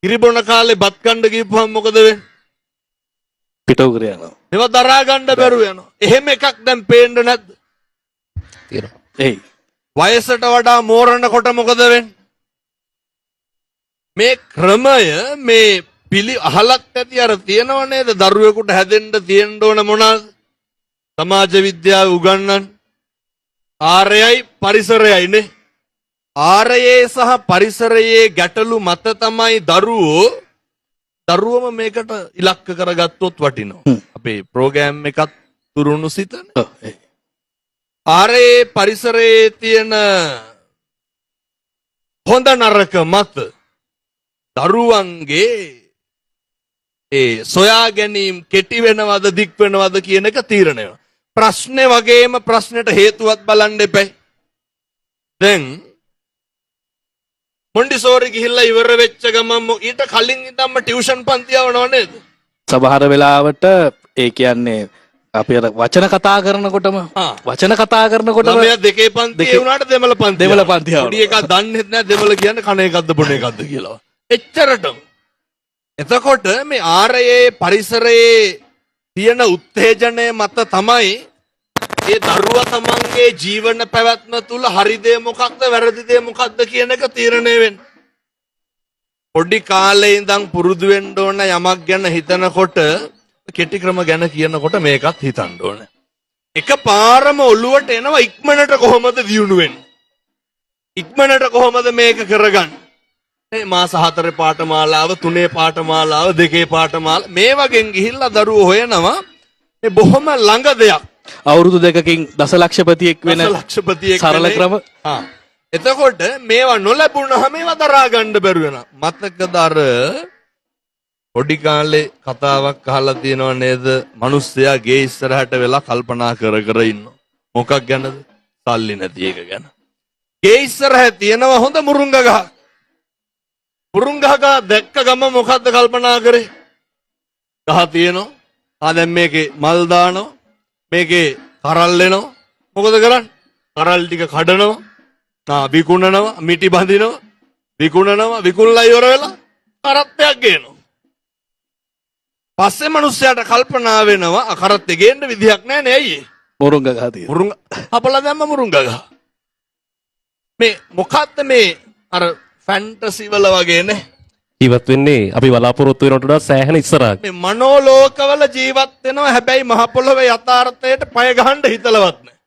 කිරිබොන කාලේ බත් කන්න ගිහපුවම මොකද වෙන්නේ? පිටව කර යනවා. ඒවා දරා ගන්න බැරුව යනවා. එහෙම එකක් දැන් පේන්න නැද්ද? තියෙනවා. එයි. වයසට වඩා මෝරනකොට මොකද වෙන්නේ? මේ ක්‍රමය මේ අහලත් ඇති අර තියෙනව නේද? දරුවෙකුට හැදෙන්න තියෙන්න ඕන මොනවාද? සමාජ විද්‍යාව උගන්වන්නේ ආරයයි පරිසරයයි නේ. ආරයේ සහ පරිසරයේ ගැටලු මත තමයි දරුවම මේකට ඉලක්ක කරගත්තොත් වටිනවා. අපේ ප්‍රෝග්‍රෑම් එකත් තුරුණු සිතනේ. ආරයේ පරිසරයේ තියෙන හොඳ නරක මත දරුවන්ගේ ඒ සොයා ගැනීම කෙටි වෙනවද දික් වෙනවද කියන එක තීරණය වෙනවා. ප්‍රශ්නේ වගේම ප්‍රශ්නෙට හේතුවත් බලන්න එපයි. දැන් මොන්ඩිසෝරි ගිහිල්ලා ඉවර වෙච්ච ගමන් ඊට කලින් ඉඳන්ම ටියුෂන් පන්ති යවනව නේද? සමහර වෙලාවට ඒ කියන්නේ අපි අර වචන කතා කරනකොටම ළමයා දෙකේ පන්ති ඒ වුණාට දෙමළ පන්ති යවනවා. පොඩි එකා දන්නේ නැහැ දෙමළ කියන්නේ කන එකක්ද බොන එකක්ද කියලා. එච්චරටම. එතකොට මේ ආරයේ පරිසරයේ තියෙන උත්තේජනය මත තමයි ඒ දරුවා තමන්ගේ ජීවන පැවැත්ම තුල හරි දේ මොකක්ද වැරදි දේ මොකක්ද කියන එක තීරණය වෙන්නේ. පොඩි කාලේ ඉඳන් පුරුදු වෙන්න ඕන යමක් ගැන හිතනකොට කෙටි ක්‍රම ගැන කියනකොට මේකත් හිතන්න ඕන. එකපාරම ඔළුවට එනවා ඉක්මනට කොහොමද දියුණු වෙන්නේ? ඉක්මනට කොහොමද මේක කරගන්නේ? මේ මාස 4 පාඨමාලාව 3 පාඨමාලාව 2 පාඨමාලාව මේ වගේ ගිහිල්ලා දරුවෝ හොයනවා මේ බොහොම ළඟ දෙයක්. අවුරුදු 2කින් දසලක්ෂපතියෙක් වෙන සරල ක්‍රම. එතකොට මේවා නොලැබුණාම මේවා දරා ගන්න බැරුව වෙනවා. මතකද අර පොඩි කාලේ කතාවක් අහලා තියෙනව නේද? මිනිස්සයා ගේ ඉස්සරහට වෙලා කල්පනා කර ඉන්නවා. මොකක් ගැනද? සල්ලි නැති එක ගැන. ගේ ඉස්සරහ තියෙනවා හොඳ මුරුංග ගහ. මුරුංග ගහ දැක්ක ගම මොකද්ද කල්පනා කරේ? ගහ තියෙනවා. දැන් මේකේ මල් දානවා. මේකේ කරල් එනවා. මොකද කරන්නේ? කරල් ටික කඩනවා. විකුණනවා, මිටි බඳිනවා, විකුණනවා, විකුණලා ඉවර වෙලා කරත්තයක් ගේනවා. පස්සේ මිනිස්සයාට කල්පනා වෙනවා කරත්තේ ගේන්න විදියක් නැහැ නේ අයියේ. මුරුංග ගහ තියෙනවා. මුරුංග අපලා දැම්ම මුරුංග ගහ. මේ මොකද්ද මේ අර ෆැන්ටසි වල වගේ නේ ජීවත් වෙන්නේ අපි බලාපොරොත්තු වෙනට වඩා සෑහෙන ඉස්සරහට. මේ මනෝලෝකවල ජීවත් වෙනවා හැබැයි මහ පොළොවේ යථාර්ථයට පය ගහන්න හිතලවත් නැහැ.